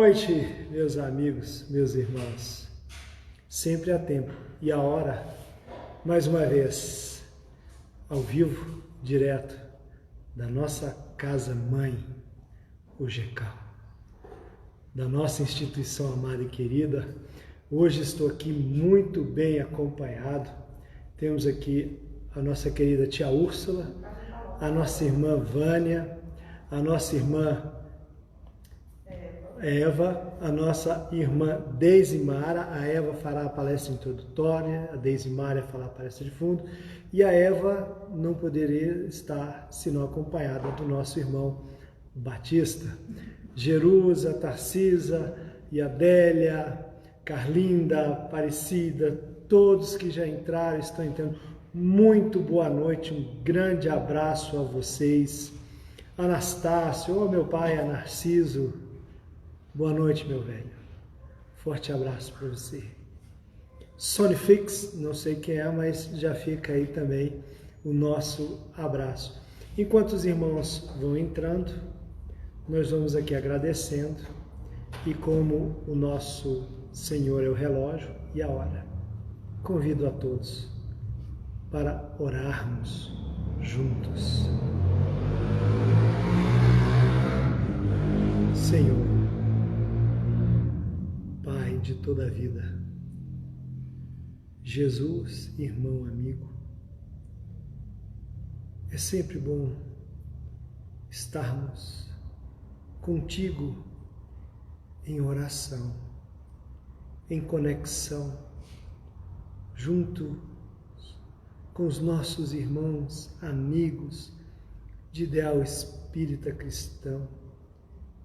noite, meus amigos, meus irmãos. Sempre há tempo e a hora, mais uma vez, ao vivo, direto da nossa casa-mãe, o GECAL, da nossa instituição amada e querida. Hoje estou aqui muito bem acompanhado. Temos aqui a nossa querida tia Úrsula, a nossa irmã Vânia, a nossa irmã Eva, a nossa irmã Deisimara. A Eva fará a palestra introdutória, a Deisimara fará a palestra de fundo, e a Eva não poderia estar senão acompanhada do nosso irmão Batista. Jerusa, Tarcisa e Adélia, Carlinda, Aparecida, todos que já entraram, estão entrando. Muito boa noite, um grande abraço a vocês. Anastácio, meu pai, Narciso, boa noite, meu velho. Forte abraço para você. Sonifix, não sei quem é, mas já fica aí também o nosso abraço. Enquanto os irmãos vão entrando, nós vamos aqui agradecendo, e como o nosso Senhor é o relógio e a hora, convido a todos para orarmos juntos. Senhor, Pai de toda a vida, Jesus, irmão, amigo, é sempre bom estarmos contigo em oração, em conexão, junto com os nossos irmãos, amigos de ideal espírita cristão,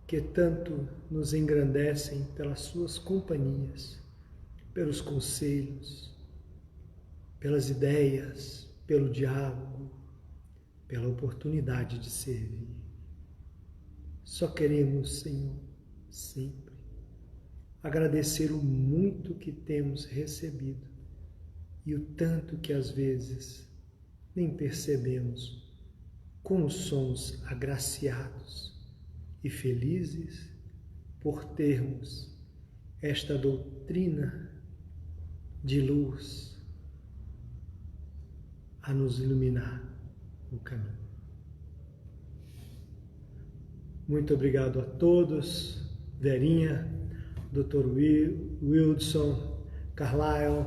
que tanto nos engrandecem pelas suas companhias, pelos conselhos, pelas ideias, pelo diálogo, pela oportunidade de servir. Só queremos, Senhor, sempre agradecer o muito que temos recebido e o tanto que às vezes nem percebemos como somos agraciados e felizes por termos esta doutrina de luz a nos iluminar o caminho. Muito obrigado a todos, Verinha, Dr. Wilson, Carlyle,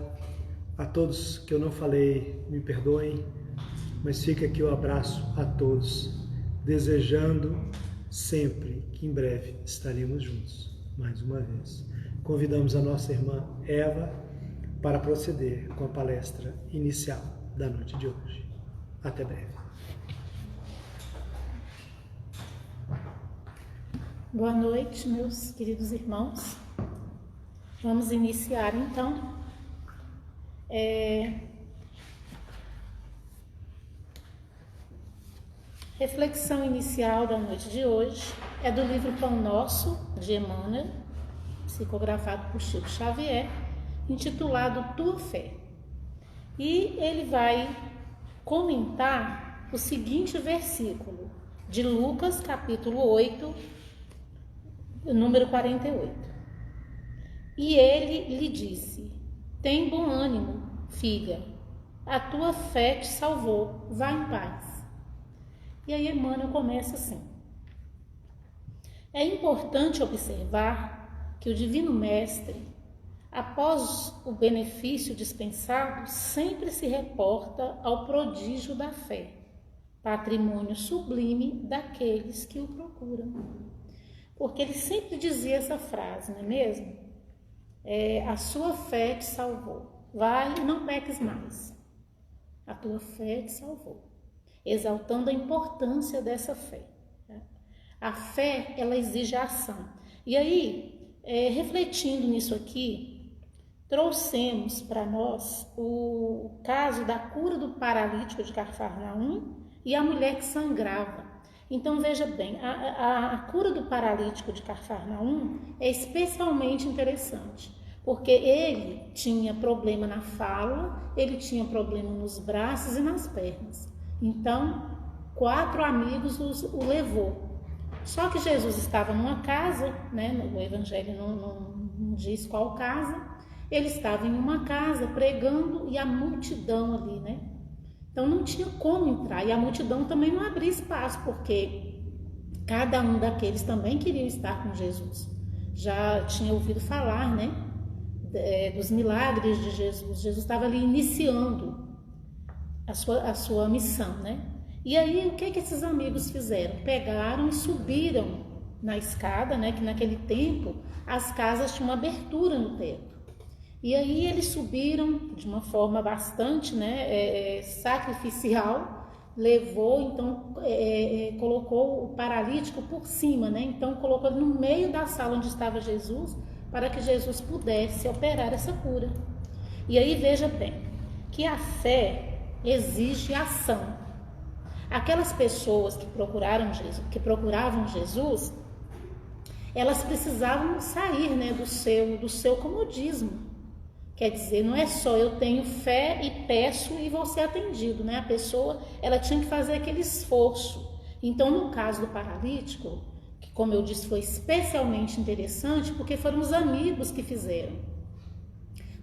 a todos que eu não falei, me perdoem, mas fica aqui o abraço a todos, desejando sempre que em breve estaremos juntos, mais uma vez. Convidamos a nossa irmã Eva para proceder com a palestra inicial da noite de hoje. Até breve. Boa noite, meus queridos irmãos. Vamos iniciar então. Reflexão inicial da noite de hoje é do livro Pão Nosso, de Emmanuel, psicografado por Chico Xavier, intitulado Tua Fé. E ele vai comentar o seguinte versículo de Lucas, capítulo 8, número 48. E ele lhe disse: tem bom ânimo, filha, a tua fé te salvou, vá em paz. E aí Emmanuel começa assim: é importante observar que o Divino Mestre, após o benefício dispensado, sempre se reporta ao prodígio da fé, patrimônio sublime daqueles que o procuram. Porque ele sempre dizia essa frase, não é mesmo? A sua fé te salvou. Vai e não peques mais. A tua fé te salvou. Exaltando a importância dessa fé. A fé, ela exige ação. E aí, refletindo nisso aqui, trouxemos para nós o caso da cura do paralítico de Cafarnaum e a mulher que sangrava. Então, veja bem, a cura do paralítico de Cafarnaum é especialmente interessante, porque ele tinha problema na fala, ele tinha problema nos braços e nas pernas. Então, 4 amigos o levou Só que Jesus estava numa casa, né? O Evangelho não diz qual casa. Ele estava em uma casa pregando e a multidão ali, né? Então não tinha como entrar, e a multidão também não abria espaço, porque cada um daqueles também queria estar com Jesus. Já tinha ouvido falar, né, dos milagres de Jesus. Jesus estava ali iniciando a sua missão, né? E aí o que esses amigos fizeram? Pegaram e subiram na escada, né, que naquele tempo as casas tinham uma abertura no teto. E aí eles subiram de uma forma bastante, né, sacrificial, levou, então colocou o paralítico por cima, né? Então colocou ele no meio da sala onde estava Jesus, para que Jesus pudesse operar essa cura. E aí veja bem, que a fé exige ação. Aquelas pessoas que procuravam Jesus, elas precisavam sair, né, do seu comodismo. Quer dizer, não é só eu tenho fé e peço e vou ser atendido, né? A pessoa, ela tinha que fazer aquele esforço. Então, no caso do paralítico, que como eu disse, foi especialmente interessante, porque foram os amigos que fizeram.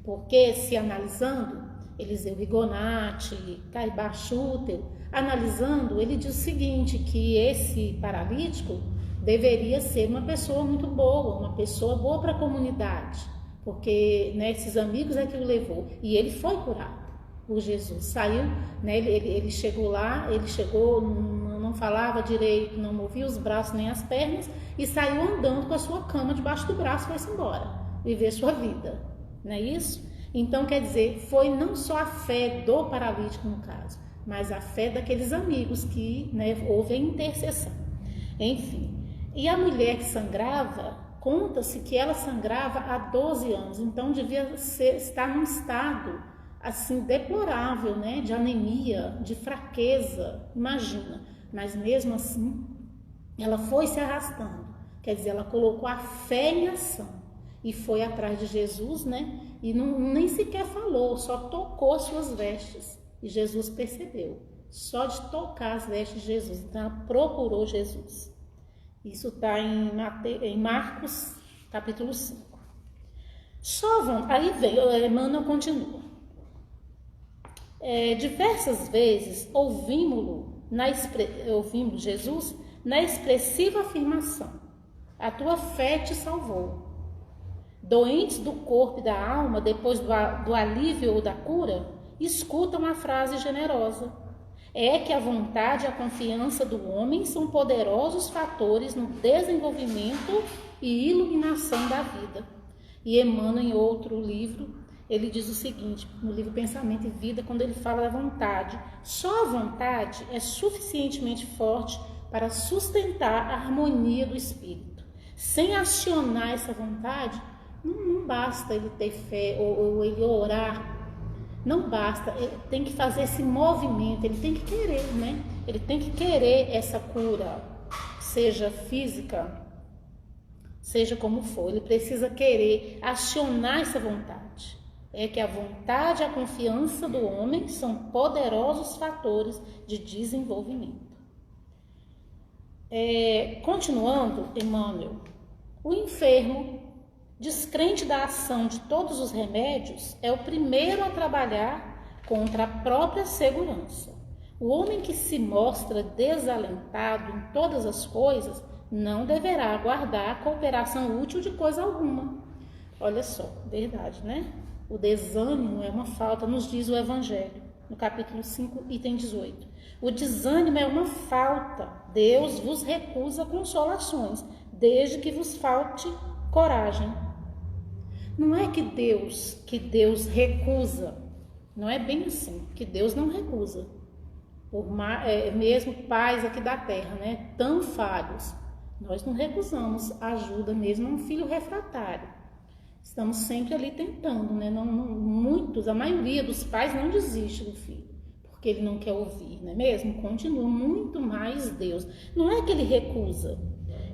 Porque, se analisando, Eliseu Rigonati, Caibá Schutel, analisando, ele diz o seguinte, que esse paralítico deveria ser uma pessoa muito boa, uma pessoa boa para a comunidade. Porque, né, esses amigos é que o levou, e ele foi curado por Jesus, saiu, né, ele chegou lá, não falava direito, não movia os braços nem as pernas, e saiu andando com a sua cama debaixo do braço e foi-se embora, viver sua vida, não é isso? Então, quer dizer, foi não só a fé do paralítico no caso, mas a fé daqueles amigos que, né, houve a intercessão. Enfim, e a mulher que sangrava, conta-se que ela sangrava há 12 anos, então devia estar num estado assim deplorável, né, de anemia, de fraqueza, imagina. Mas mesmo assim, ela foi se arrastando. Quer dizer, ela colocou a fé em ação e foi atrás de Jesus, né? E nem sequer falou, só tocou as suas vestes. E Jesus percebeu, só de tocar as vestes de Jesus. Então ela procurou Jesus. Isso está em Marcos, capítulo 5. Aí veio, Emmanuel continua. Diversas vezes ouvimos Jesus na expressiva afirmação: a tua fé te salvou. Doentes do corpo e da alma, depois do alívio ou da cura, escutam a frase generosa: é que a vontade e a confiança do homem são poderosos fatores no desenvolvimento e iluminação da vida. E Emmanuel, em outro livro, ele diz o seguinte, no livro Pensamento e Vida, quando ele fala da vontade: só a vontade é suficientemente forte para sustentar a harmonia do espírito. Sem acionar essa vontade, não basta ele ter fé ou ele orar. Não basta, ele tem que fazer esse movimento, ele tem que querer, né? Ele tem que querer essa cura, seja física, seja como for. Ele precisa querer acionar essa vontade. É que a vontade e a confiança do homem são poderosos fatores de desenvolvimento. Continuando, Emmanuel, o enfermo, descrente da ação de todos os remédios, é o primeiro a trabalhar contra a própria segurança. O homem que se mostra desalentado em todas as coisas não deverá aguardar a cooperação útil de coisa alguma. Olha só, verdade, né? O desânimo é uma falta, nos diz o Evangelho, no capítulo 5, item 18. O desânimo é uma falta. Deus vos recusa consolações, desde que vos falte coragem. Não é que Deus recusa, não é bem assim, que Deus não recusa. Mesmo pais aqui da terra, né, tão falhos, nós não recusamos ajuda mesmo a um filho refratário. Estamos sempre ali tentando, né? A maioria dos pais não desiste do filho, porque ele não quer ouvir, não é mesmo? Continua, muito mais Deus. Não é que ele recusa,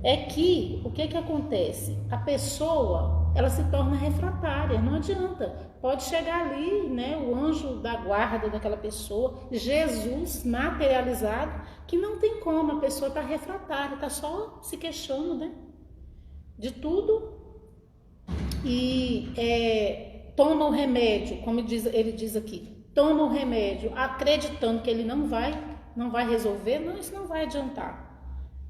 é que o que acontece? A pessoa, ela se torna refratária, não adianta. Pode chegar ali, né, o anjo da guarda daquela pessoa, Jesus materializado, que não tem como, a pessoa está refratária, está só se queixando, né, de tudo. E toma o remédio, como ele diz aqui, toma o remédio acreditando que ele não vai resolver, não, isso não vai adiantar.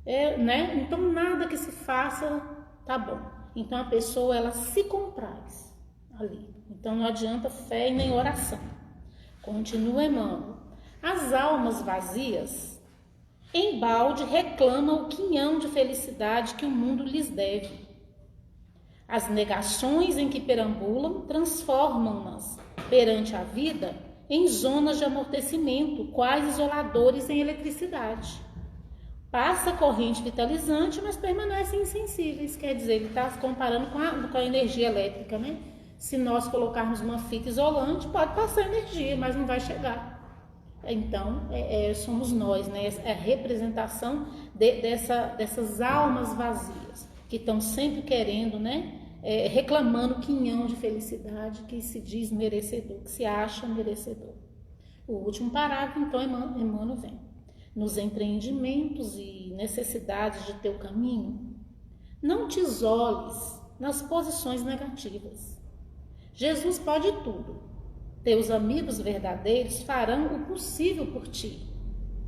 Né? Então nada que se faça tá bom. Então a pessoa, ela se compraz ali. Então não adianta fé e nem oração. Continua Emmanuel. As almas vazias embalde reclamam o quinhão de felicidade que o mundo lhes deve. As negações em que perambulam transformam-nas perante a vida em zonas de amortecimento, quais isoladores em eletricidade. Passa corrente vitalizante, mas permanecem insensíveis. Quer dizer, ele está comparando com a energia elétrica, né? Se nós colocarmos uma fita isolante, pode passar energia, mas não vai chegar. Então, somos nós, né? É a representação dessas almas vazias, que estão sempre querendo, né? Reclamando quinhão de felicidade, que se diz merecedor, que se acha merecedor. O último parágrafo, então, Emmanuel vem. Nos empreendimentos e necessidades de teu caminho, não te isoles nas posições negativas. Jesus pode tudo. Teus amigos verdadeiros farão o possível por ti.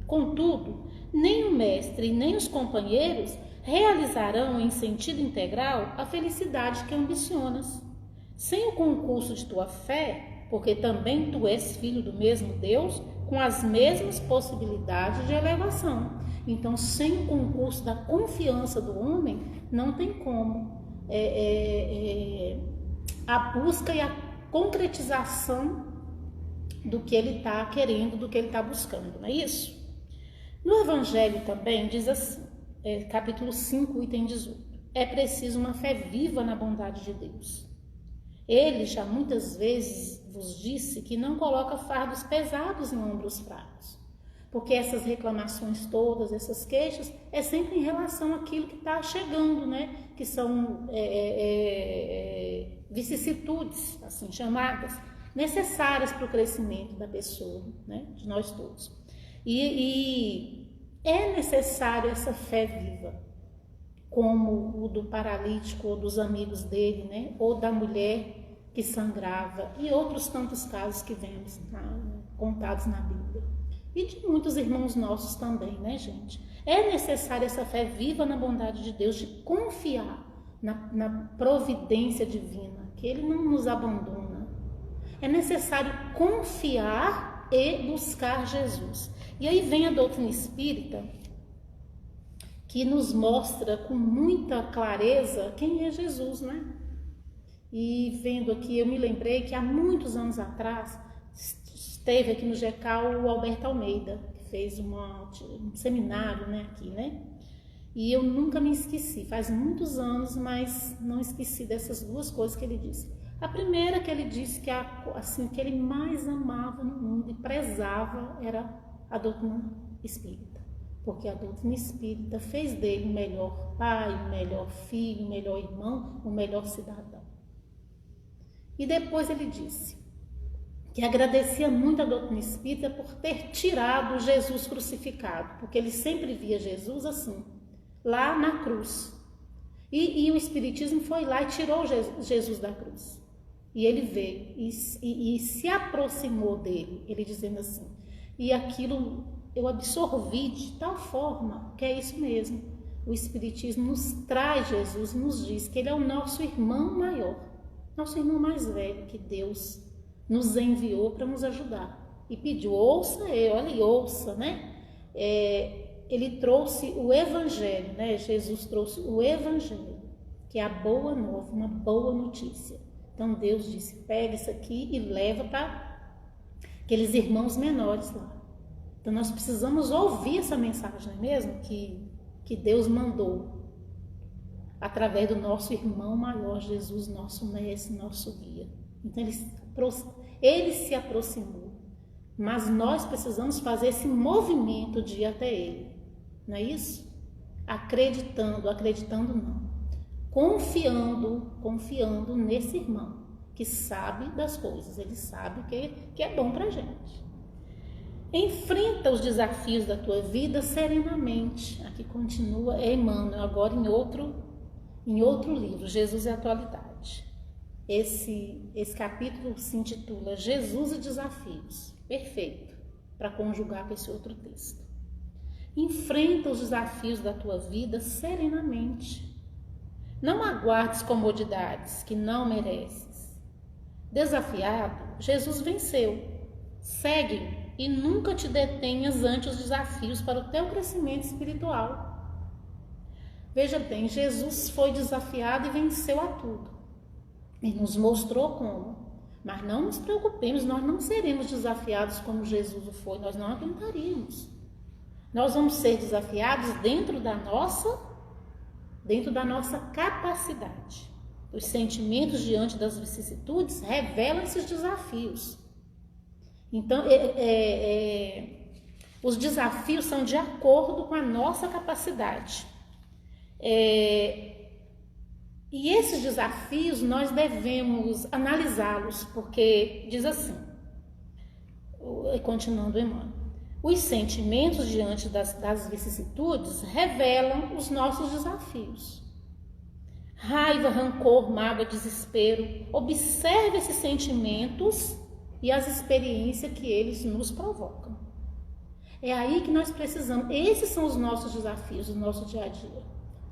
Contudo, nem o mestre e nem os companheiros realizarão em sentido integral a felicidade que ambicionas. Sem o concurso de tua fé, porque também tu és filho do mesmo Deus, com as mesmas possibilidades de elevação. Então, sem o concurso da confiança do homem, não tem como. A busca e a concretização do que ele está querendo, do que ele está buscando, não é isso? No Evangelho também diz assim, capítulo 5, item 18, é preciso uma fé viva na bondade de Deus. Ele já muitas vezes vos disse que não coloca fardos pesados em ombros fracos, porque essas reclamações todas, essas queixas, é sempre em relação àquilo que está chegando, né? Que são vicissitudes, assim chamadas, necessárias para o crescimento da pessoa, né? De nós todos. E é necessário essa fé viva, como o do paralítico ou dos amigos dele, né? Ou da mulher que sangrava, e outros tantos casos que vemos contados na Bíblia. E de muitos irmãos nossos também, né, gente? É necessária essa fé viva na bondade de Deus, de confiar na providência divina, que Ele não nos abandona. É necessário confiar e buscar Jesus. E aí vem a doutrina espírita, que nos mostra com muita clareza quem é Jesus, né? E vendo aqui, eu me lembrei que há muitos anos atrás esteve aqui no GECAL o Alberto Almeida, que fez um seminário, né, aqui, né? E eu nunca me esqueci, faz muitos anos, mas não esqueci dessas duas coisas que ele disse. A primeira, que ele disse que assim, que ele mais amava no mundo e prezava era a doutrina espírita, porque a doutrina espírita fez dele o melhor pai, o melhor filho, o melhor irmão, o melhor cidadão. E depois ele disse que agradecia muito a doutrina espírita por ter tirado Jesus crucificado, porque ele sempre via Jesus assim, lá na cruz. E o espiritismo foi lá e tirou Jesus da cruz. E ele veio e se aproximou dele, ele dizendo assim, e aquilo eu absorvi de tal forma que é isso mesmo. O espiritismo nos traz Jesus, nos diz que ele é o nosso irmão maior, nosso irmão mais velho, que Deus nos enviou para nos ajudar. E pediu, ouça ele, olha e ouça, né? Ele trouxe o Evangelho, né? Jesus trouxe o Evangelho, que é a boa nova, uma boa notícia. Então Deus disse, pega isso aqui e leva para aqueles irmãos menores lá. Então nós precisamos ouvir essa mensagem, não é mesmo? Que Deus mandou através do nosso irmão maior, Jesus, nosso mestre, nosso guia. Então ele se aproximou, mas nós precisamos fazer esse movimento de ir até ele, não é isso? acreditando não, confiando nesse irmão que sabe das coisas, ele sabe que é bom pra gente. Enfrenta os desafios da tua vida serenamente. Aqui continua Emmanuel, agora em outro livro, Jesus e a Atualidade. Esse capítulo se intitula Jesus e Desafios. Perfeito para conjugar com esse outro texto. Enfrenta os desafios da tua vida serenamente. Não aguardes comodidades que não mereces. Desafiado, Jesus venceu. Segue e nunca te detenhas ante os desafios para o teu crescimento espiritual. Veja bem, Jesus foi desafiado e venceu a tudo. Ele nos mostrou como. Mas não nos preocupemos, nós não seremos desafiados como Jesus o foi, nós não aguentaríamos. Nós vamos ser desafiados dentro da nossa capacidade. Os sentimentos diante das vicissitudes revelam esses desafios. Então, os desafios são de acordo com a nossa capacidade. E esses desafios nós devemos analisá-los, porque diz assim, continuando Emmanuel, os sentimentos diante das vicissitudes revelam os nossos desafios. Raiva, rancor, mágoa, desespero, observe esses sentimentos e as experiências que eles nos provocam. É aí que nós precisamos, esses são os nossos desafios do nosso dia a dia,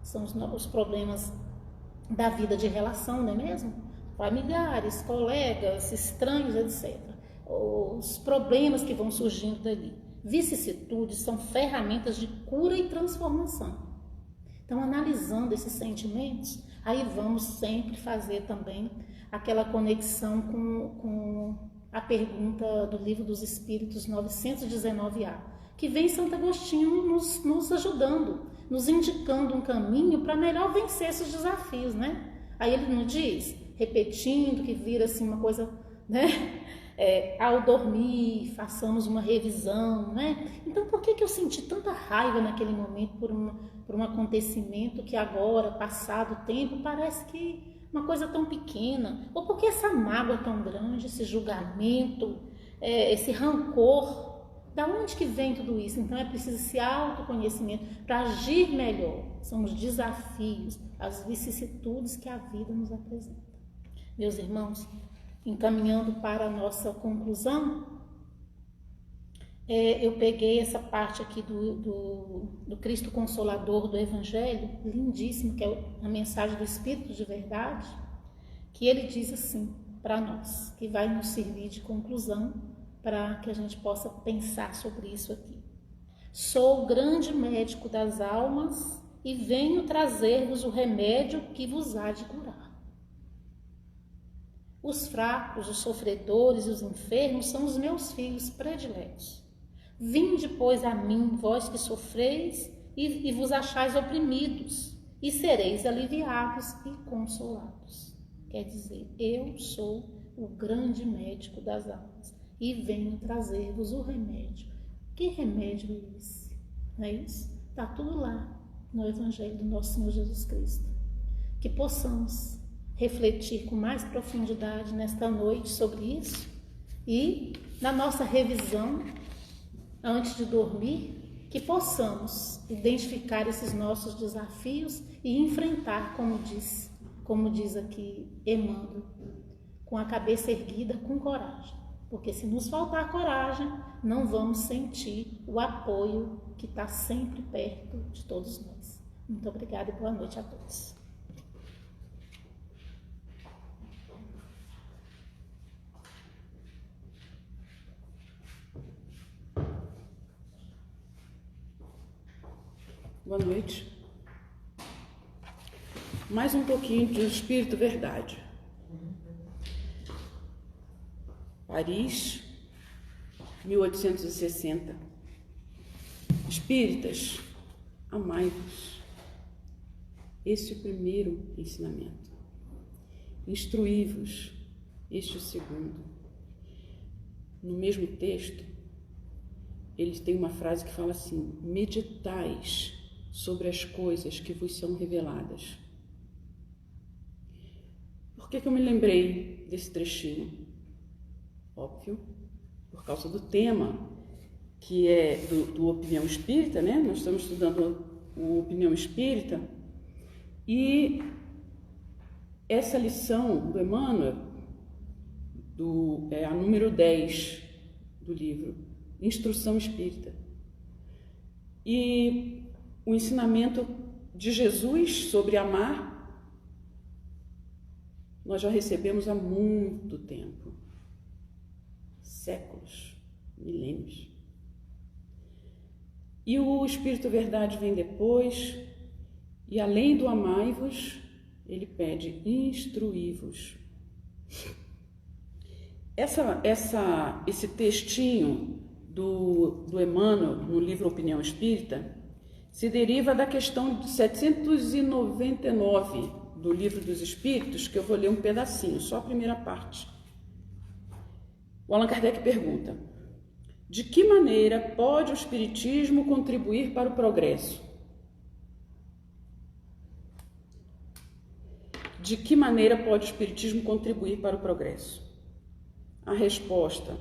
são os problemas da vida de relação, não é mesmo? Familiares, colegas, estranhos, etc. Os problemas que vão surgindo dali. Vicissitudes são ferramentas de cura e transformação. Então, analisando esses sentimentos, aí vamos sempre fazer também aquela conexão com a pergunta do Livro dos Espíritos 919A, que vem Santo Agostinho nos ajudando, nos indicando um caminho para melhor vencer esses desafios, né? Aí ele nos diz, repetindo, que vira assim uma coisa, né? Ao dormir, façamos uma revisão, né? Então, por que eu senti tanta raiva naquele momento por um acontecimento que agora, passado o tempo, parece que uma coisa tão pequena? Ou por que essa mágoa tão grande, esse julgamento, esse rancor? Da onde que vem tudo isso? Então, é preciso esse autoconhecimento para agir melhor. São os desafios, as vicissitudes que a vida nos apresenta. Meus irmãos, encaminhando para a nossa conclusão, eu peguei essa parte aqui do Cristo Consolador do Evangelho, lindíssimo, que é a mensagem do Espírito de Verdade, que ele diz assim para nós, que vai nos servir de conclusão para que a gente possa pensar sobre isso aqui. Sou o grande médico das almas e venho trazer-vos o remédio que vos há de curar. Os fracos, os sofredores e os enfermos são os meus filhos prediletos. Vinde, pois, a mim, vós que sofreis e vos achais oprimidos, e sereis aliviados e consolados. Quer dizer, eu sou o grande médico das almas e venho trazer-vos o remédio. Que remédio é esse? Não é isso? Está tudo lá no Evangelho do nosso Senhor Jesus Cristo. Que possamos refletir com mais profundidade nesta noite sobre isso e na nossa revisão, antes de dormir, que possamos identificar esses nossos desafios e enfrentar, como diz aqui Emmanuel, com a cabeça erguida, com coragem. Porque se nos faltar coragem, não vamos sentir o apoio que está sempre perto de todos nós. Muito obrigada e boa noite a todos. Boa noite. Mais um pouquinho de Espírito Verdade. Paris, 1860. Espíritas, amai-vos. Esse é o primeiro ensinamento. Instruí-vos. Este é o segundo. No mesmo texto, eles têm uma frase que fala assim: meditais sobre as coisas que vos são reveladas. Por que eu me lembrei desse trechinho? Óbvio, por causa do tema, que é do Opinião Espírita, né? Nós estamos estudando o Opinião Espírita, e essa lição do Emmanuel, a número 10 do livro, Instrução Espírita. E o ensinamento de Jesus sobre amar, nós já recebemos há muito tempo, séculos, milênios. E o Espírito Verdade vem depois, e além do amai-vos, ele pede instruí-vos. Esse textinho do Emmanuel, no livro Opinião Espírita, se deriva da questão de 799 do Livro dos Espíritos, que eu vou ler um pedacinho, só a primeira parte. O Allan Kardec pergunta: de que maneira pode o Espiritismo contribuir para o progresso? De que maneira pode o Espiritismo contribuir para o progresso? A resposta: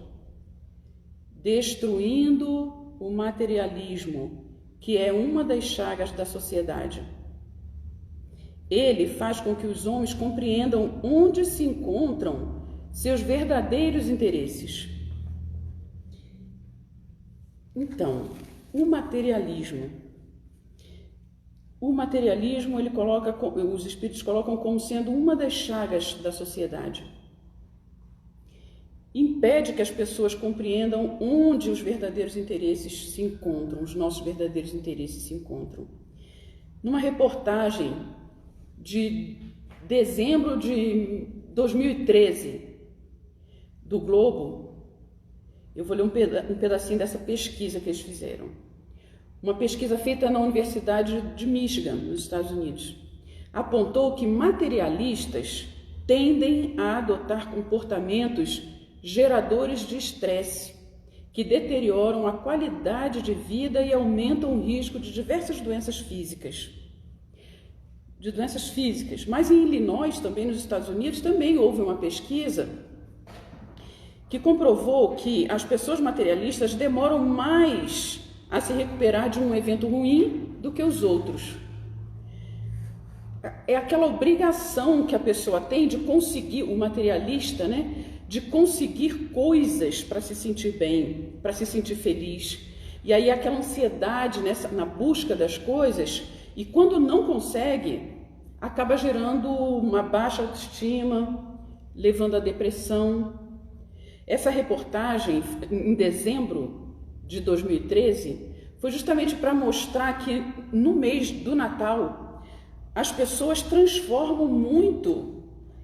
destruindo o materialismo, que é uma das chagas da sociedade. Ele faz com que os homens compreendam onde se encontram seus verdadeiros interesses. Então, o materialismo ele os espíritos colocam como sendo uma das chagas da sociedade. Impede que as pessoas compreendam onde os verdadeiros interesses se encontram, os nossos verdadeiros interesses se encontram. Numa reportagem de dezembro de 2013 do Globo, eu vou ler um pedacinho dessa pesquisa que eles fizeram. Uma pesquisa feita na Universidade de Michigan, nos Estados Unidos, apontou que materialistas tendem a adotar comportamentos geradores de estresse, que deterioram a qualidade de vida e aumentam o risco de diversas doenças físicas. Mas em Illinois, também nos Estados Unidos, também houve uma pesquisa que comprovou que as pessoas materialistas demoram mais a se recuperar de um evento ruim do que os outros. É aquela obrigação que a pessoa tem de conseguir, o materialista, né, de conseguir coisas para se sentir bem, para se sentir feliz. E aí aquela ansiedade na busca das coisas, e quando não consegue, acaba gerando uma baixa autoestima, levando à depressão. Essa reportagem, em dezembro de 2013, foi justamente para mostrar que no mês do Natal, as pessoas transformam muito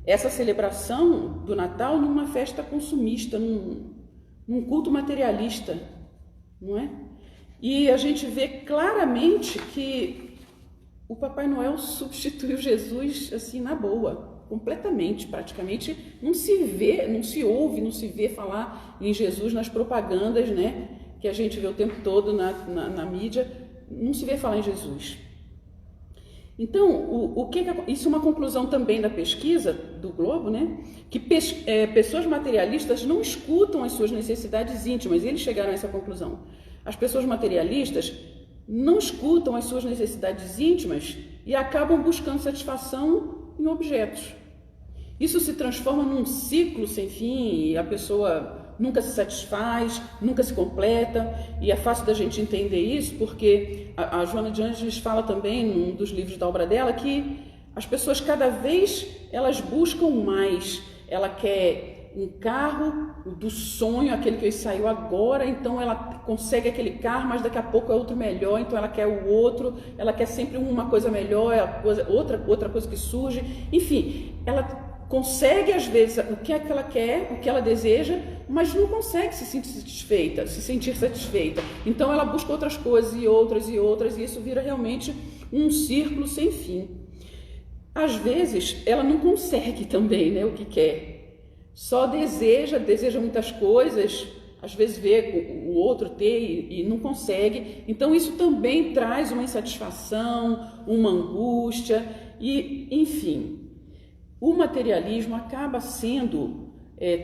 essa celebração do Natal numa festa consumista, num culto materialista, não é? E a gente vê claramente que o Papai Noel substituiu Jesus assim na boa, completamente, praticamente não se vê, não se ouve, não se vê falar em Jesus nas propagandas, né, que a gente vê o tempo todo na mídia, não se vê falar em Jesus. Então, isso é uma conclusão também da pesquisa do Globo, né? Que pessoas materialistas não escutam as suas necessidades íntimas. Eles chegaram a essa conclusão. As pessoas materialistas não escutam as suas necessidades íntimas e acabam buscando satisfação em objetos. Isso se transforma num ciclo sem fim e a pessoa nunca se satisfaz, nunca se completa, e é fácil da gente entender isso porque a Joana de Ângeles fala também num dos livros da obra dela que as pessoas cada vez elas buscam mais. Ela quer um carro do sonho, aquele que saiu agora, então ela consegue aquele carro, mas daqui a pouco é outro melhor, então ela quer o outro, ela quer sempre uma coisa melhor, outra coisa que surge, enfim, ela consegue às vezes o que é que ela quer, o que ela deseja, mas não consegue se sentir satisfeita. Então ela busca outras coisas e outras, e isso vira realmente um círculo sem fim. Às vezes ela não consegue também, né, o que quer. Só deseja muitas coisas, às vezes vê o outro ter e não consegue. Então isso também traz uma insatisfação, uma angústia e, enfim, o materialismo acaba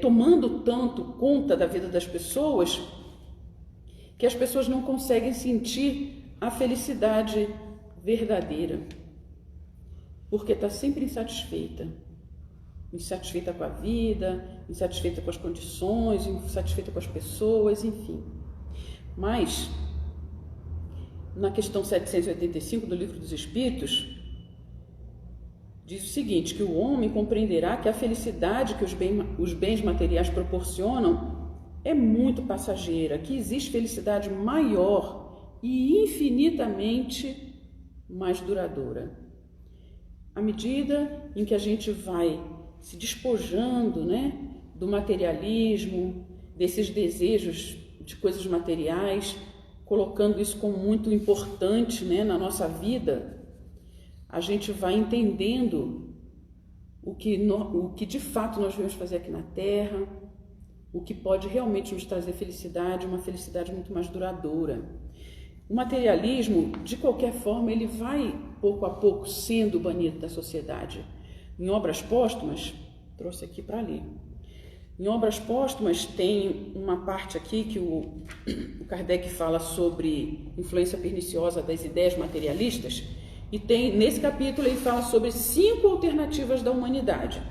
tomando tanto conta da vida das pessoas que as pessoas não conseguem sentir a felicidade verdadeira, porque está sempre insatisfeita com a vida, insatisfeita com as condições, insatisfeita com as pessoas, enfim. Mas, na questão 785 do Livro dos Espíritos, diz o seguinte, que o homem compreenderá que a felicidade que os bens materiais proporcionam é muito passageira, que existe felicidade maior e infinitamente mais duradoura. À medida em que a gente vai se despojando, né, do materialismo, desses desejos de coisas materiais, colocando isso como muito importante, né, na nossa vida, a gente vai entendendo o que de fato nós viemos fazer aqui na Terra, o que pode realmente nos trazer felicidade, uma felicidade muito mais duradoura. O materialismo, de qualquer forma, ele vai pouco a pouco sendo banido da sociedade. Em Obras Póstumas, trouxe aqui para ler. Em Obras Póstumas tem uma parte aqui que o Kardec fala sobre influência perniciosa das ideias materialistas, e nesse capítulo ele fala sobre 5 alternativas da humanidade.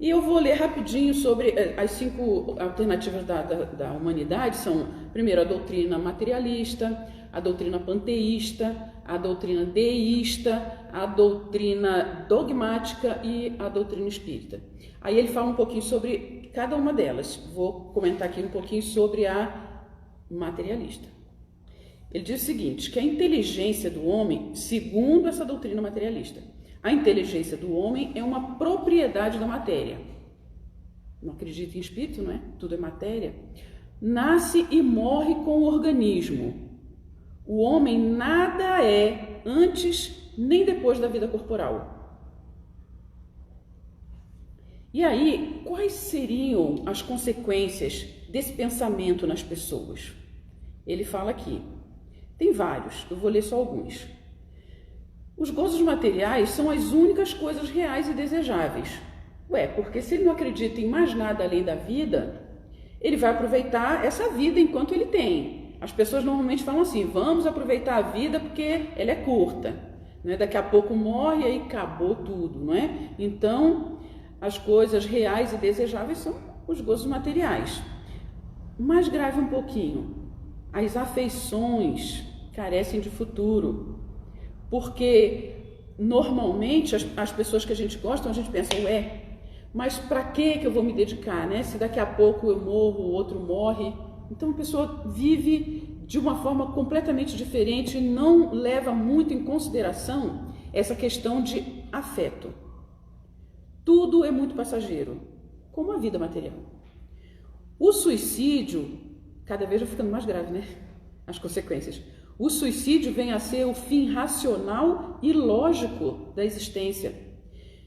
E eu vou ler rapidinho sobre as 5 alternativas da humanidade. São, primeiro, a doutrina materialista, a doutrina panteísta, a doutrina deísta, a doutrina dogmática e a doutrina espírita. Aí ele fala um pouquinho sobre cada uma delas. Vou comentar aqui um pouquinho sobre a materialista. Ele diz o seguinte, que a inteligência do homem, segundo essa doutrina materialista, a inteligência do homem é uma propriedade da matéria. Não acredita em espírito, não é? Tudo é matéria. Nasce e morre com o organismo. O homem nada é antes nem depois da vida corporal. E aí, quais seriam as consequências desse pensamento nas pessoas? Ele fala aqui. Tem vários, eu vou ler só alguns. Os gozos materiais são as únicas coisas reais e desejáveis. Porque se ele não acredita em mais nada além da vida, ele vai aproveitar essa vida enquanto ele tem. As pessoas normalmente falam assim, vamos aproveitar a vida porque ela é curta, né? Daqui a pouco morre e aí acabou tudo, não é? Então, as coisas reais e desejáveis são os gozos materiais. Mais grave um pouquinho, as afeições carecem de futuro, porque normalmente as pessoas que a gente gosta, a gente pensa, mas para que eu vou me dedicar, né? Se daqui a pouco eu morro, o outro morre. Então a pessoa vive de uma forma completamente diferente e não leva muito em consideração essa questão de afeto. Tudo é muito passageiro, como a vida material. O suicídio, cada vez vai ficando mais grave, né? As consequências. O suicídio vem a ser o fim racional e lógico da existência.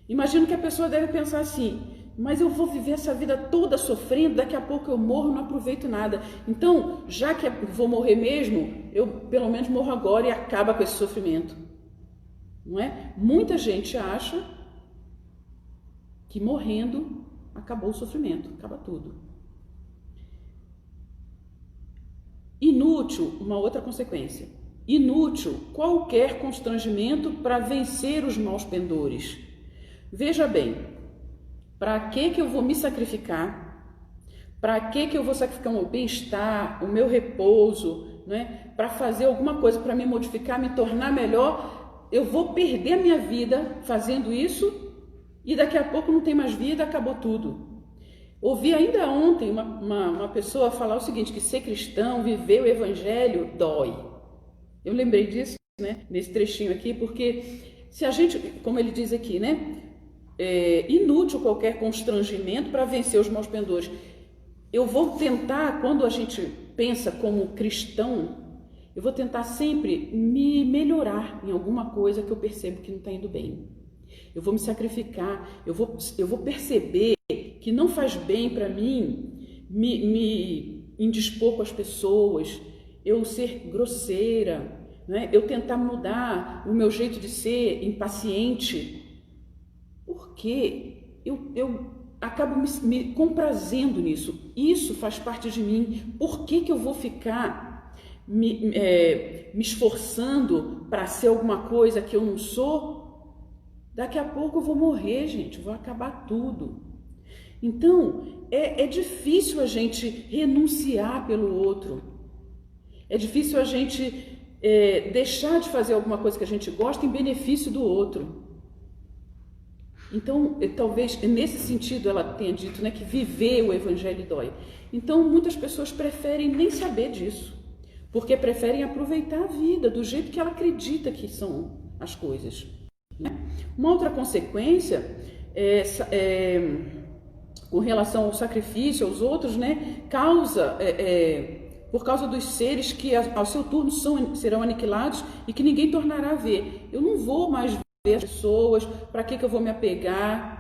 Imagino que a pessoa deve pensar assim, mas eu vou viver essa vida toda sofrendo, daqui a pouco eu morro, não aproveito nada. Então, já que vou morrer mesmo, eu pelo menos morro agora e acaba com esse sofrimento. Não é? Muita gente acha que morrendo acabou o sofrimento, acaba tudo. Inútil, uma outra consequência. Inútil qualquer constrangimento para vencer os maus pendores. Veja bem, para que eu vou me sacrificar? Para que eu vou sacrificar o meu bem-estar, o meu repouso, né? Para fazer alguma coisa, para me modificar, me tornar melhor? Eu vou perder a minha vida fazendo isso e daqui a pouco não tem mais vida, acabou tudo. Ouvi ainda ontem uma pessoa falar o seguinte, que ser cristão, viver o evangelho, dói. Eu lembrei disso, né, nesse trechinho aqui, porque se a gente, como ele diz aqui, né, inútil qualquer constrangimento para vencer os maus pendores. Eu vou tentar, quando a gente pensa como cristão, eu vou tentar sempre me melhorar em alguma coisa que eu percebo que não está indo bem. Eu vou me sacrificar, eu vou perceber que não faz bem para mim me indispor com as pessoas, eu ser grosseira, né? Eu tentar mudar o meu jeito de ser, impaciente, porque eu acabo me comprazendo nisso. Isso faz parte de mim. Por que eu vou ficar me esforçando para ser alguma coisa que eu não sou? Daqui a pouco eu vou morrer, gente, vou acabar tudo. Então, é difícil a gente renunciar pelo outro. É difícil a gente deixar de fazer alguma coisa que a gente gosta em benefício do outro. Então, talvez nesse sentido ela tenha dito, né, que viver o evangelho dói. Então, muitas pessoas preferem nem saber disso, porque preferem aproveitar a vida do jeito que ela acredita que são as coisas, né? Uma outra consequência com relação ao sacrifício aos outros, né, por causa dos seres que ao seu turno serão aniquilados e que ninguém tornará a ver. Eu não vou mais ver as pessoas, para que eu vou me apegar?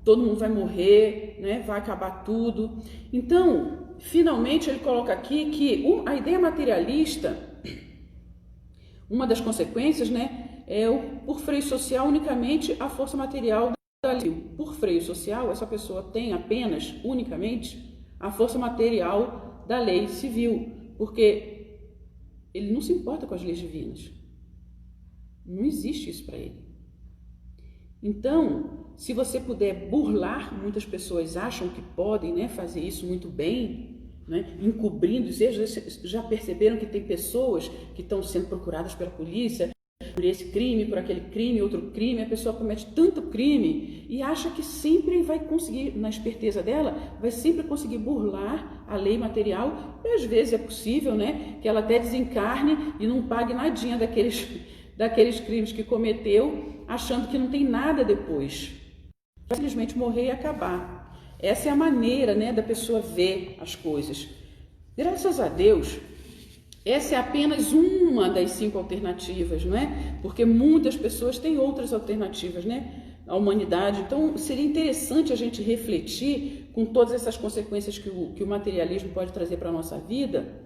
Todo mundo vai morrer, né? Vai acabar tudo. Então, finalmente ele coloca aqui que a ideia materialista, uma das consequências, né, por freio social unicamente a força material da lei. Por freio social, essa pessoa tem apenas, unicamente, a força material da lei civil, porque ele não se importa com as leis divinas. Não existe isso para ele. Então, se você puder burlar, muitas pessoas acham que podem, né, fazer isso muito bem, né, encobrindo. Vocês já perceberam que tem pessoas que estão sendo procuradas pela polícia por esse crime, por aquele crime, outro crime, a pessoa comete tanto crime e acha que sempre vai conseguir, na esperteza dela, vai sempre conseguir burlar a lei material, e às vezes é possível, né, que ela até desencarne e não pague nadinha daqueles crimes que cometeu, achando que não tem nada depois. Vai simplesmente morrer e acabar. Essa é a maneira, né, da pessoa ver as coisas. Graças a Deus, essa é apenas uma das 5 alternativas, não é? Porque muitas pessoas têm outras alternativas, né? A humanidade. Então, seria interessante a gente refletir com todas essas consequências que o materialismo pode trazer para a nossa vida,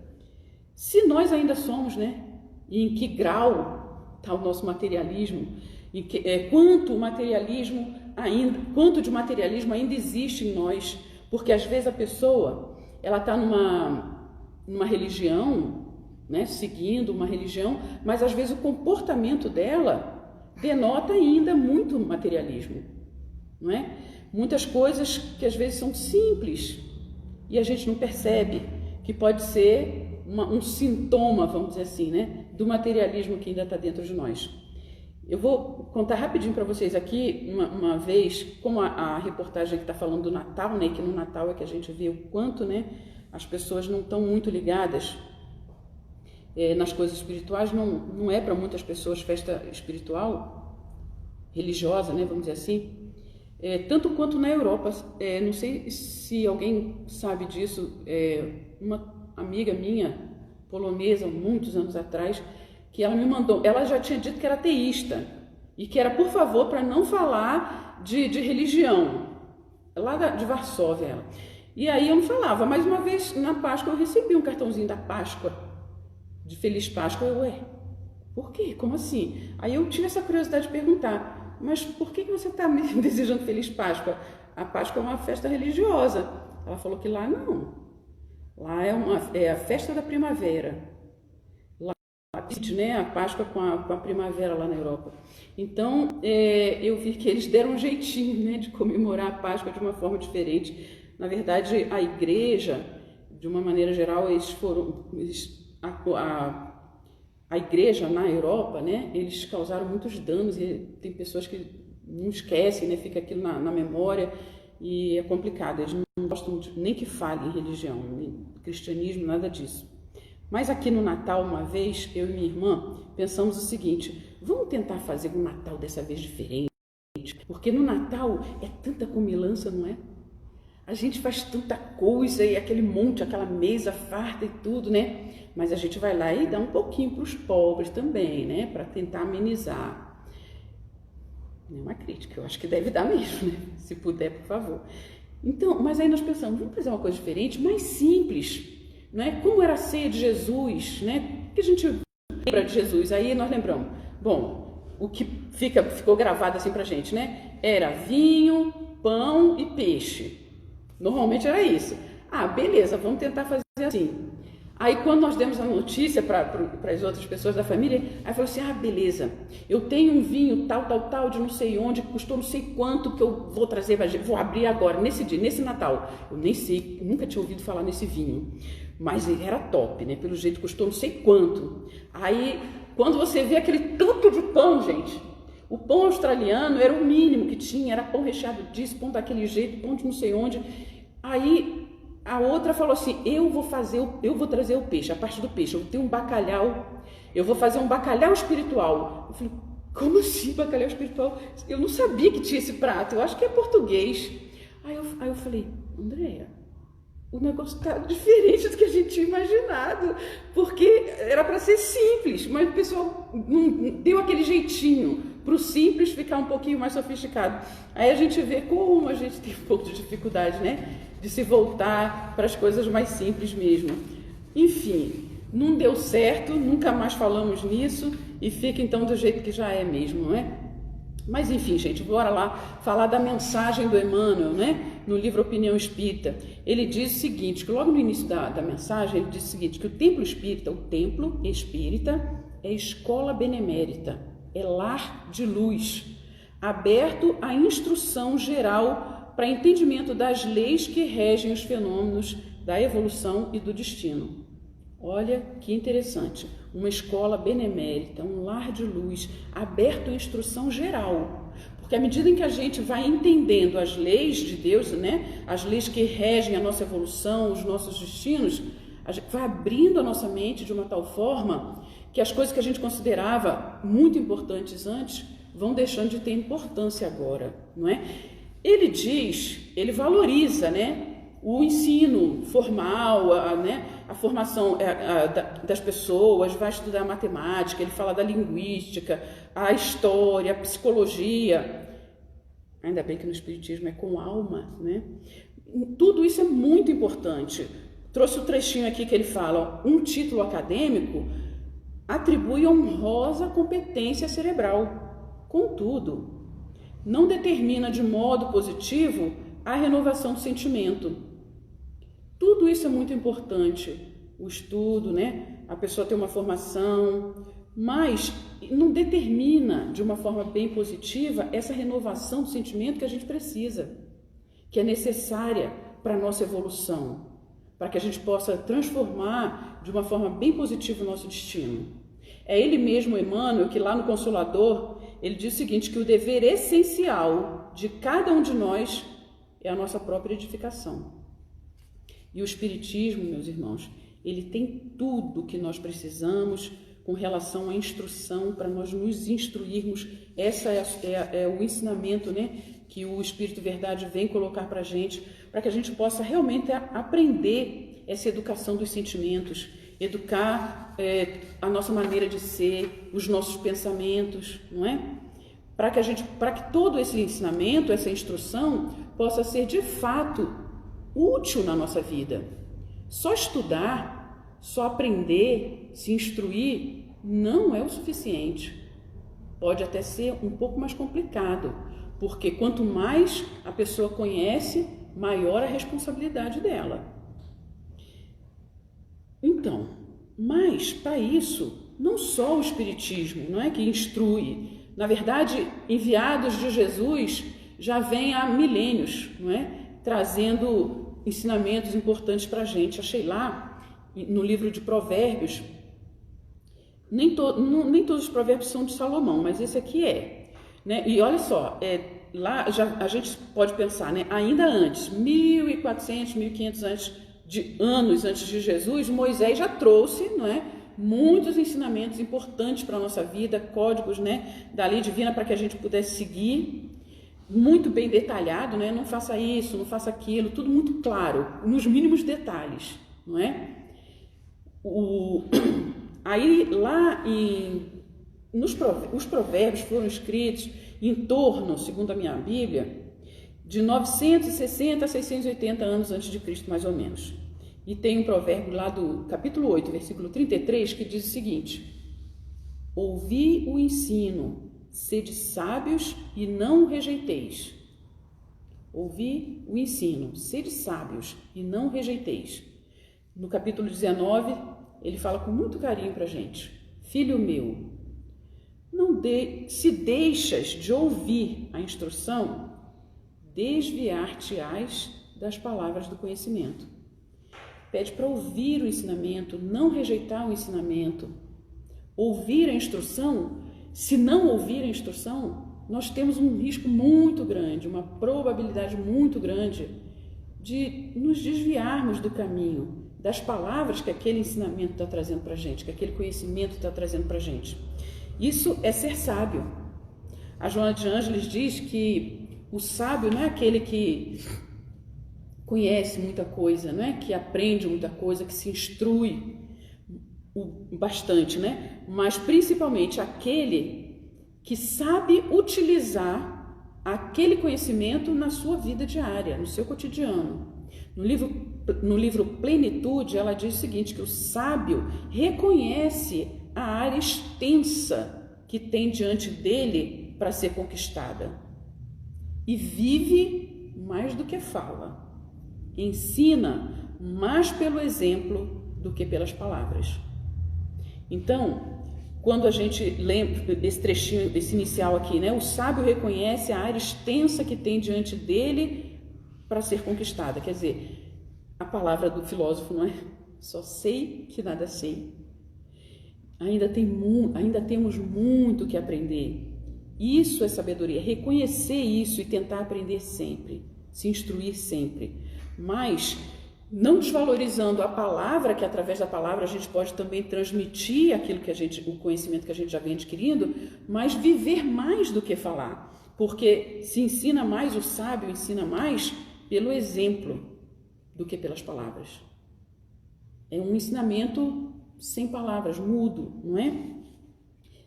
se nós ainda somos, né? E em que grau está o nosso materialismo? Quanto de materialismo ainda existe em nós? Porque às vezes a pessoa ela está numa religião, né, seguindo uma religião, mas às vezes o comportamento dela denota ainda muito materialismo, não é? Muitas coisas que às vezes são simples e a gente não percebe, que pode ser um sintoma, vamos dizer assim, né, do materialismo que ainda está dentro de nós. Eu vou contar rapidinho para vocês aqui, uma vez, como a reportagem que está falando do Natal, né, que no Natal é que a gente vê o quanto, né, as pessoas não estão muito ligadas nas coisas espirituais. Não é para muitas pessoas festa espiritual, religiosa, né, vamos dizer assim, tanto quanto na Europa. Não sei se alguém sabe disso, uma amiga minha, polonesa, muitos anos atrás, que ela me mandou, ela já tinha dito que era ateísta e que era, por favor, para não falar de religião, lá de Varsóvia ela. E aí eu não falava, mas uma vez na Páscoa eu recebi um cartãozinho da Páscoa, de Feliz Páscoa. Por quê? Como assim? Aí eu tive essa curiosidade de perguntar, mas por que você está me desejando Feliz Páscoa? A Páscoa é uma festa religiosa. Ela falou que lá não. Lá é a festa da primavera. Lá, né, a Páscoa com a primavera lá na Europa. Então, eu vi que eles deram um jeitinho, né, de comemorar a Páscoa de uma forma diferente. Na verdade, a igreja, de uma maneira geral, a igreja na Europa, né, eles causaram muitos danos e tem pessoas que não esquecem, né, fica aquilo na memória e é complicado. Eles não gostam nem que fale em religião, nem cristianismo, nada disso. Mas aqui no Natal, uma vez, eu e minha irmã pensamos o seguinte: vamos tentar fazer um Natal dessa vez diferente, porque no Natal é tanta comilança, não é? A gente faz tanta coisa e aquele monte, aquela mesa farta e tudo, né? Mas a gente vai lá e dá um pouquinho para os pobres também, né? Para tentar amenizar. É uma crítica, eu acho que deve dar mesmo, né? Se puder, por favor. Então, mas aí nós pensamos, vamos fazer uma coisa diferente, mais simples. né? Como era a ceia de Jesus, né? O que a gente lembra de Jesus? Aí nós lembramos, bom, o que ficou gravado assim pra gente, né? Era vinho, pão e peixe. Normalmente era isso. Ah, beleza, vamos tentar fazer assim. Aí quando nós demos a notícia para as outras pessoas da família, aí falou assim, ah, beleza, eu tenho um vinho tal, de não sei onde, que custou não sei quanto, que eu vou trazer, vou abrir agora, nesse dia, nesse Natal. Eu nem sei, nunca tinha ouvido falar nesse vinho, mas ele era top, né? Pelo jeito custou não sei quanto. Aí, quando você vê aquele tanto de pão, gente, o pão australiano era o mínimo que tinha, era pão recheado disso, pão daquele jeito, pão de não sei onde. Aí a outra falou assim, eu vou trazer o peixe, a parte do peixe, eu tenho um bacalhau, eu vou fazer um bacalhau espiritual. Eu falei, como assim bacalhau espiritual? Eu não sabia que tinha esse prato, eu acho que é português. Aí eu falei, Andréia, o negócio está diferente do que a gente tinha imaginado, porque era para ser simples, mas o pessoal não deu aquele jeitinho para o simples ficar um pouquinho mais sofisticado. Aí a gente vê como a gente tem um pouco de dificuldade, né? De se voltar para as coisas mais simples mesmo. Enfim, não deu certo, nunca mais falamos nisso e fica então do jeito que já é mesmo, não é? Mas enfim, gente, bora lá falar da mensagem do Emmanuel, né? No livro Opinião Espírita. Ele diz o seguinte, que logo no início da mensagem, ele diz o seguinte, que o templo espírita é escola benemérita, é lar de luz, aberto à instrução geral para entendimento das leis que regem os fenômenos da evolução e do destino. Olha que interessante, uma escola benemérita, um lar de luz, aberto à instrução geral. Porque à medida em que a gente vai entendendo as leis de Deus, né, as leis que regem a nossa evolução, os nossos destinos, a gente vai abrindo a nossa mente de uma tal forma que as coisas que a gente considerava muito importantes antes vão deixando de ter importância agora, não é? Ele valoriza, né, o ensino formal, a formação das pessoas, vai estudar matemática, ele fala da linguística, a história, a psicologia. Ainda bem que no Espiritismo é com alma, né? Tudo isso é muito importante. Trouxe o trechinho aqui que ele fala, um título acadêmico atribui honrosa competência cerebral. Contudo, não determina de modo positivo a renovação do sentimento. Tudo isso é muito importante, o estudo, né? A pessoa ter uma formação, mas não determina de uma forma bem positiva essa renovação do sentimento que a gente precisa, que é necessária para a nossa evolução, para que a gente possa transformar de uma forma bem positiva o nosso destino. É ele mesmo, Emmanuel, que lá no Consolador, ele diz o seguinte, que o dever essencial de cada um de nós é a nossa própria edificação. E o Espiritismo, meus irmãos, ele tem tudo que nós precisamos com relação à instrução, para nós nos instruirmos. Essa é o ensinamento, né, que o Espírito Verdade vem colocar para a gente, para que a gente possa realmente aprender essa educação dos sentimentos, educar a nossa maneira de ser, os nossos pensamentos, não é? Para que todo esse ensinamento, essa instrução, possa ser de fato útil na nossa vida. Só estudar, só aprender, se instruir, não é o suficiente. Pode até ser um pouco mais complicado, porque quanto mais a pessoa conhece, maior a responsabilidade dela. Então, mas para isso, não só o Espiritismo, não é, que instrui. Na verdade, enviados de Jesus já vêm há milênios, não é, trazendo ensinamentos importantes para a gente. Achei lá, no livro de Provérbios, nem todos os provérbios são de Salomão, mas esse aqui é, né? E olha só, lá a gente pode pensar, né, ainda antes, 1400, 1500 anos antes de Jesus, Moisés já trouxe, não é, muitos ensinamentos importantes para a nossa vida, códigos, né, da lei divina para que a gente pudesse seguir, muito bem detalhado, né, não faça isso, não faça aquilo, tudo muito claro, nos mínimos detalhes, não é? Aí lá os provérbios foram escritos em torno, segundo a minha Bíblia, de 960 a 680 anos antes de Cristo, mais ou menos. E tem um provérbio lá do capítulo 8, versículo 33, que diz o seguinte: ouvi o ensino, sede sábios e não o rejeiteis. Ouvi o ensino, sede sábios e não o rejeiteis. No capítulo 19, ele fala com muito carinho para a gente: filho meu, se deixas de ouvir a instrução, desviar-te-ás das palavras do conhecimento. Pede para ouvir o ensinamento, não rejeitar o ensinamento. Ouvir a instrução, se não ouvir a instrução, nós temos um risco muito grande, uma probabilidade muito grande de nos desviarmos do caminho, das palavras que aquele ensinamento está trazendo para a gente, que aquele conhecimento está trazendo para a gente. Isso é ser sábio. A Joana de Ângeles diz que o sábio não é aquele que conhece muita coisa, não é? Que aprende muita coisa, que se instrui bastante, né? Mas principalmente aquele que sabe utilizar aquele conhecimento na sua vida diária, no seu cotidiano. No livro Plenitude, ela diz o seguinte, que o sábio reconhece a área extensa que tem diante dele para ser conquistada e vive mais do que fala. Ensina mais pelo exemplo do que pelas palavras. Então, quando a gente lembra desse trechinho, desse inicial aqui, né? O sábio reconhece a área extensa que tem diante dele para ser conquistada. Quer dizer, a palavra do filósofo não é só sei que nada sei. Ainda temos muito que aprender. Isso é sabedoria, reconhecer isso e tentar aprender sempre, se instruir sempre. Mas não desvalorizando a palavra, que através da palavra a gente pode também transmitir o conhecimento que a gente já vem adquirindo, mas viver mais do que falar. Porque se ensina mais, o sábio ensina mais pelo exemplo do que pelas palavras. É um ensinamento sem palavras, mudo, não é?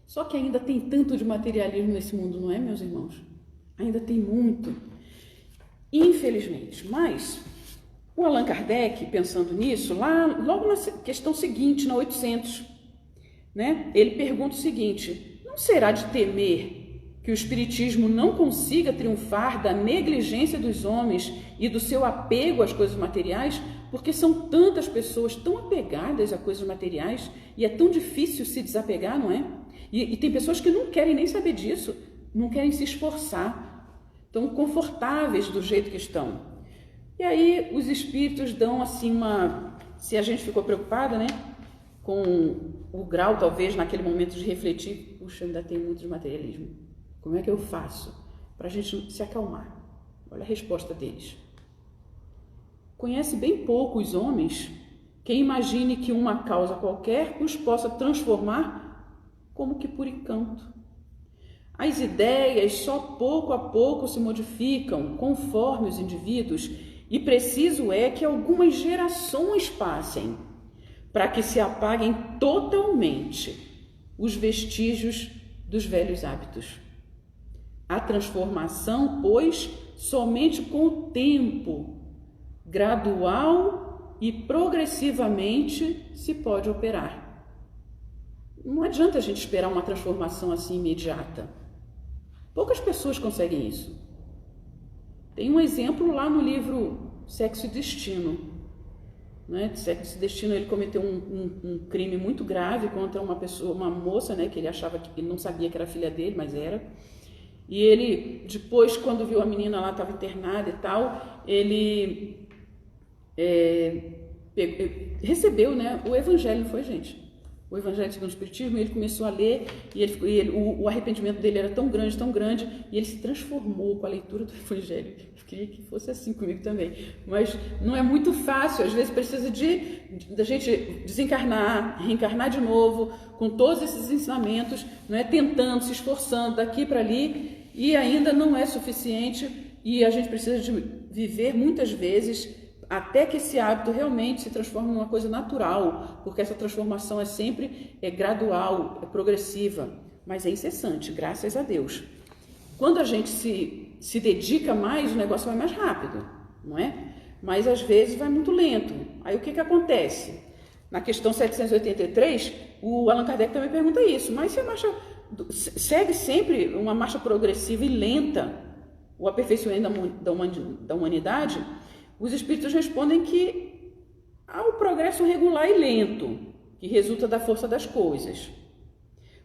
Só que ainda tem tanto de materialismo nesse mundo, não é, meus irmãos? Ainda tem muito. Infelizmente. Mas o Allan Kardec, pensando nisso, logo na questão seguinte, na 800, né? Ele pergunta o seguinte: não será de temer que o Espiritismo não consiga triunfar da negligência dos homens e do seu apego às coisas materiais? Porque são tantas pessoas tão apegadas a coisas materiais e é tão difícil se desapegar, não é? E tem pessoas que não querem nem saber disso, não querem se esforçar, estão confortáveis do jeito que estão. E aí os espíritos dão assim se a gente ficou preocupada, né, com o grau talvez naquele momento de refletir, puxa, ainda tem muito de materialismo, como é que eu faço para a gente se acalmar? Olha a resposta deles. Conhece bem pouco os homens quem imagine que uma causa qualquer os possa transformar como que por encanto. As ideias só pouco a pouco se modificam conforme os indivíduos e preciso é que algumas gerações passem para que se apaguem totalmente os vestígios dos velhos hábitos. A transformação, pois, somente com o tempo, gradual e progressivamente se pode operar. Não adianta a gente esperar uma transformação assim imediata. Poucas pessoas conseguem isso. Tem um exemplo lá no livro Sexo e Destino. Né? Sexo e Destino, ele cometeu um crime muito grave contra uma moça, né, que ele achava que ele não sabia que era filha dele, mas era. E ele, depois, quando viu a menina lá, estava internada e tal, ele recebeu, né, o Evangelho, não foi, gente? O Evangelho segundo o Espiritismo, ele começou a ler e o arrependimento dele era tão grande, e ele se transformou com a leitura do Evangelho. Eu queria que fosse assim comigo também. Mas não é muito fácil, às vezes precisa da gente desencarnar, reencarnar de novo, com todos esses ensinamentos, não é? Tentando, se esforçando daqui para ali, e ainda não é suficiente, e a gente precisa de viver muitas vezes até que esse hábito realmente se transforme numa coisa natural, porque essa transformação é sempre gradual, é progressiva, mas é incessante, graças a Deus. Quando a gente se dedica mais, o negócio vai mais rápido, não é? Mas às vezes vai muito lento. Aí o que acontece? Na questão 783, o Allan Kardec também pergunta isso, mas se a marcha segue sempre uma marcha progressiva e lenta, o aperfeiçoamento da humanidade, os espíritos respondem que há um progresso regular e lento, que resulta da força das coisas.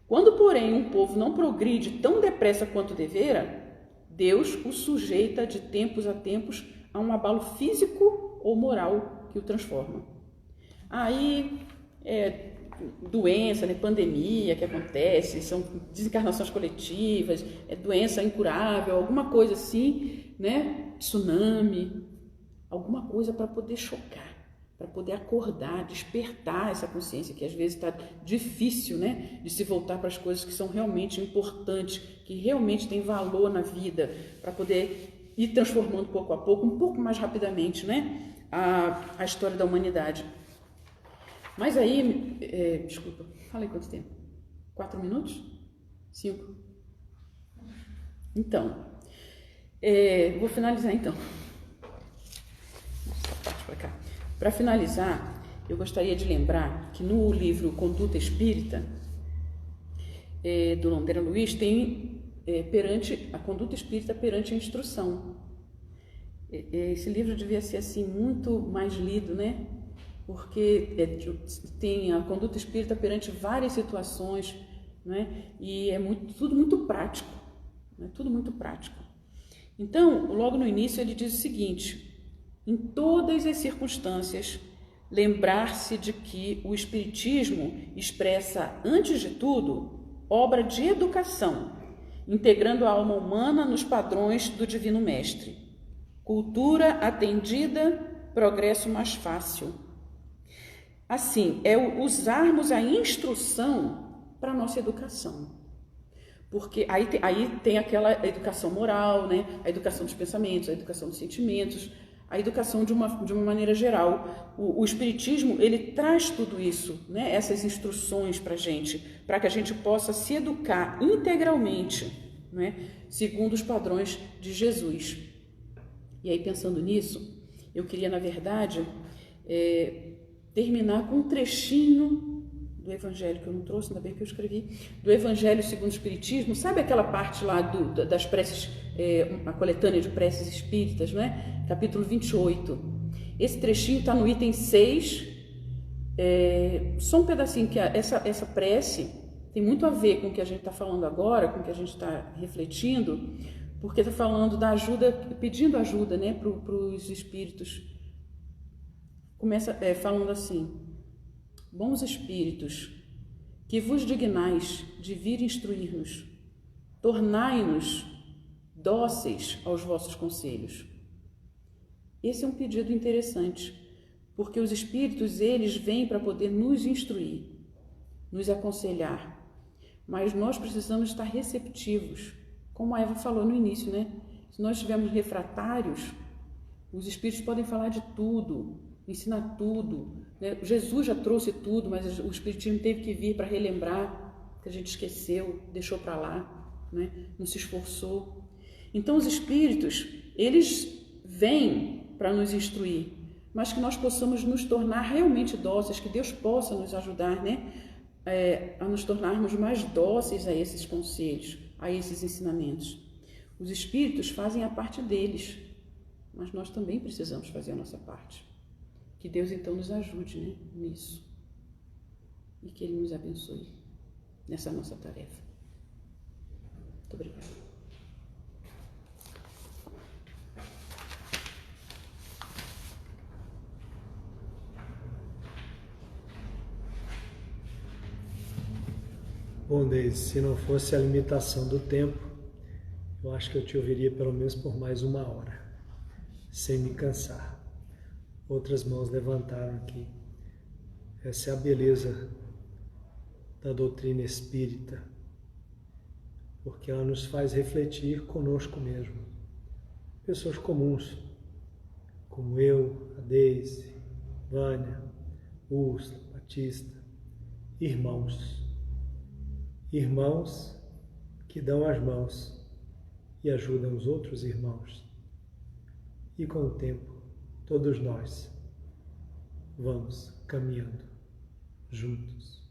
Quando, porém, um povo não progride tão depressa quanto devera, Deus o sujeita de tempos a tempos a um abalo físico ou moral que o transforma. Aí, doença, né, pandemia que acontece, são desencarnações coletivas, doença incurável, alguma coisa assim, né, tsunami, alguma coisa para poder chocar, para poder acordar, despertar essa consciência que às vezes está difícil, né, de se voltar para as coisas que são realmente importantes, que realmente têm valor na vida, para poder ir transformando pouco a pouco, um pouco mais rapidamente, né, a história da humanidade. Mas aí, desculpa, falei quanto tempo? 4 minutos? 5? Então, vou finalizar então. Para finalizar, eu gostaria de lembrar que no livro Conduta Espírita, do André Luiz, tem a conduta espírita perante a instrução. Esse livro devia ser assim muito mais lido, né? Porque tem a conduta espírita perante várias situações, né? E tudo muito prático, né? Tudo muito prático. Então, logo no início ele diz o seguinte: em todas as circunstâncias, lembrar-se de que o Espiritismo expressa, antes de tudo, obra de educação, integrando a alma humana nos padrões do Divino Mestre. Cultura atendida, progresso mais fácil. Assim, usarmos a instrução para a nossa educação. Porque aí tem aquela educação moral, né? A educação dos pensamentos, a educação dos sentimentos, a educação de uma maneira geral. O Espiritismo, ele traz tudo isso, né? Essas instruções para a gente, para que a gente possa se educar integralmente, né? Segundo os padrões de Jesus. E aí, pensando nisso, eu queria, na verdade, terminar com um trechinho do Evangelho que eu não trouxe, ainda bem que eu escrevi, do Evangelho segundo o Espiritismo. Sabe aquela parte lá das preces, a coletânea de preces espíritas, né? Capítulo 28. Esse trechinho está no item 6, só um pedacinho, que essa prece tem muito a ver com o que a gente está falando agora, com o que a gente está refletindo, porque está falando da ajuda, pedindo ajuda, né, para os espíritos. Começa falando assim: bons espíritos, que vos dignais de vir instruir-nos, tornai-nos dóceis aos vossos conselhos. Esse é um pedido interessante, porque os espíritos, eles vêm para poder nos instruir, nos aconselhar, mas nós precisamos estar receptivos, como a Eva falou no início, né? Se nós estivermos refratários, os espíritos podem falar de tudo, ensinar tudo, né? Jesus já trouxe tudo, mas o Espiritismo teve que vir para relembrar, que a gente esqueceu, deixou para lá, né? Não se esforçou. Então os espíritos, eles vêm para nos instruir, mas que nós possamos nos tornar realmente dóceis, que Deus possa nos ajudar, né? A nos tornarmos mais dóceis a esses conselhos, a esses ensinamentos. Os espíritos fazem a parte deles, mas nós também precisamos fazer a nossa parte. Que Deus então nos ajude, né, nisso, e que Ele nos abençoe nessa nossa tarefa. Muito obrigada. Bom, Deise, se não fosse a limitação do tempo, eu acho que eu te ouviria pelo menos por mais 1 hora, sem me cansar. Outras mãos levantaram aqui. Essa é a beleza da doutrina espírita, porque ela nos faz refletir conosco mesmo. Pessoas comuns, como eu, a Deise, Vânia, Úrsula, Batista, irmãos que dão as mãos e ajudam os outros irmãos. E com o tempo, todos nós vamos caminhando juntos.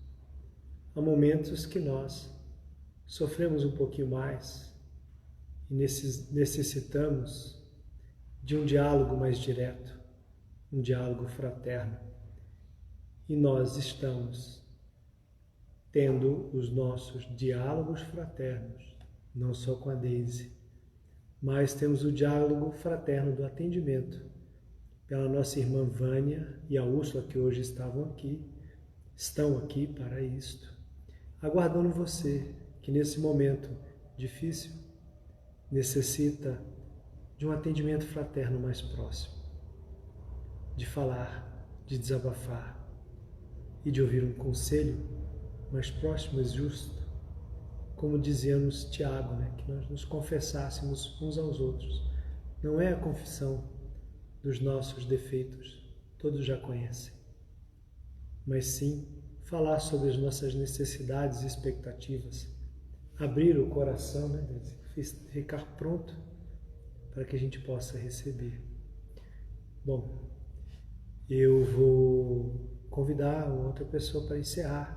Há momentos que nós sofremos um pouquinho mais e necessitamos de um diálogo mais direto, um diálogo fraterno. E nós estamos tendo os nossos diálogos fraternos, não só com a Deise, mas temos o diálogo fraterno do atendimento pela nossa irmã Vânia e a Úrsula, que hoje estão aqui para isto, aguardando você, que nesse momento difícil necessita de um atendimento fraterno mais próximo, de falar, de desabafar e de ouvir um conselho mais próximo e justo, como dizíamos Tiago, que nós nos confessássemos uns aos outros. Não é a confissão dos nossos defeitos, todos já conhecem, mas sim falar sobre as nossas necessidades e expectativas, abrir o coração, ficar pronto para que a gente possa receber. Bom, eu vou convidar outra pessoa para encerrar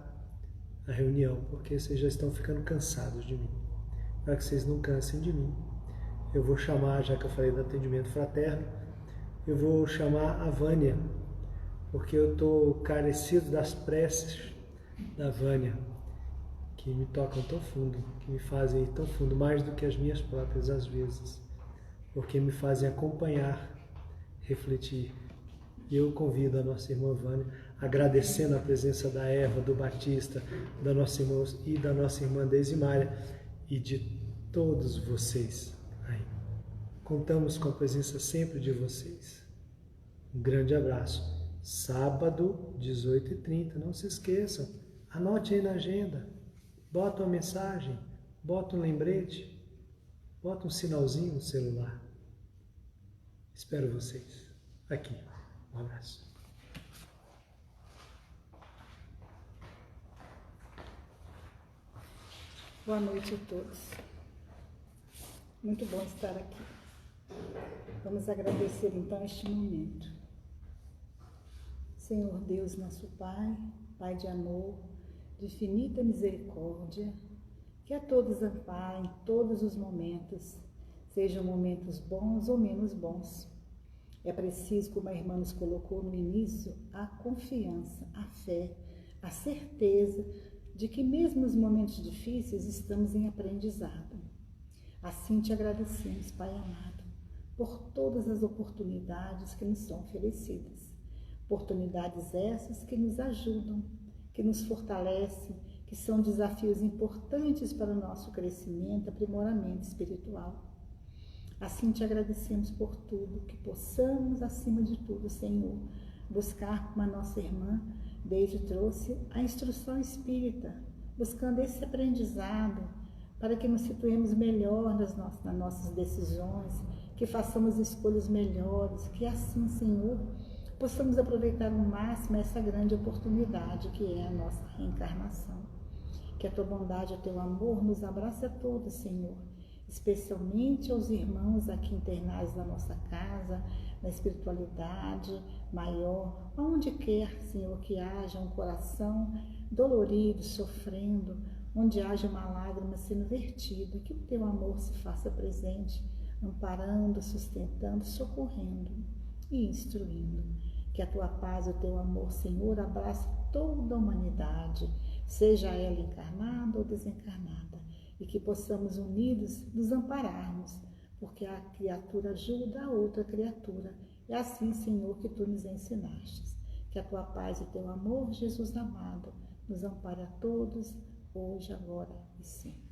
a reunião, porque vocês já estão ficando cansados de mim. Para que vocês não cansem de mim, eu vou chamar, já que eu falei do atendimento fraterno, eu vou chamar a Vânia, porque eu estou carecido das preces da Vânia, que me tocam tão fundo, que me fazem ir tão fundo, mais do que as minhas próprias às vezes, porque me fazem acompanhar, refletir. E eu convido a nossa irmã Vânia, agradecendo a presença da Eva, do Batista, da nossa irmã e da nossa irmã Desimária e de todos vocês aí. Contamos com a presença sempre de vocês. Um grande abraço. Sábado, 18h30, não se esqueçam. Anote aí na agenda. Bota uma mensagem, bota um lembrete, bota um sinalzinho no celular. Espero vocês aqui. Um abraço. Boa noite a todos. Muito bom estar aqui. Vamos agradecer então este momento. Senhor Deus, nosso Pai, Pai de amor, de infinita misericórdia, que a todos ampare em todos os momentos, sejam momentos bons ou menos bons. É preciso, como a irmã nos colocou no início, a confiança, a fé, a certeza de que mesmo nos momentos difíceis estamos em aprendizado. Assim te agradecemos, Pai amado, por todas as oportunidades que nos são oferecidas. Oportunidades essas que nos ajudam, que nos fortalecem, que são desafios importantes para o nosso crescimento, aprimoramento espiritual. Assim te agradecemos por tudo, que possamos, acima de tudo, Senhor, buscar como a nossa irmã Deise trouxe a instrução espírita, buscando esse aprendizado para que nos situemos melhor nas nossas decisões, que façamos escolhas melhores, que assim, Senhor, possamos aproveitar ao máximo essa grande oportunidade que é a nossa reencarnação. Que a tua bondade e o teu amor nos abrace a todos, Senhor, especialmente aos irmãos aqui internados na nossa casa, na espiritualidade maior, aonde quer, Senhor, que haja um coração dolorido, sofrendo, onde haja uma lágrima sendo vertida, que o teu amor se faça presente, amparando, sustentando, socorrendo e instruindo. Que a tua paz e o teu amor, Senhor, abrace toda a humanidade, seja ela encarnada ou desencarnada, e que possamos unidos nos ampararmos, porque a criatura ajuda a outra criatura. É assim, Senhor, que tu nos ensinastes. Que a tua paz e o teu amor, Jesus amado, nos ampare a todos, hoje, agora e sempre.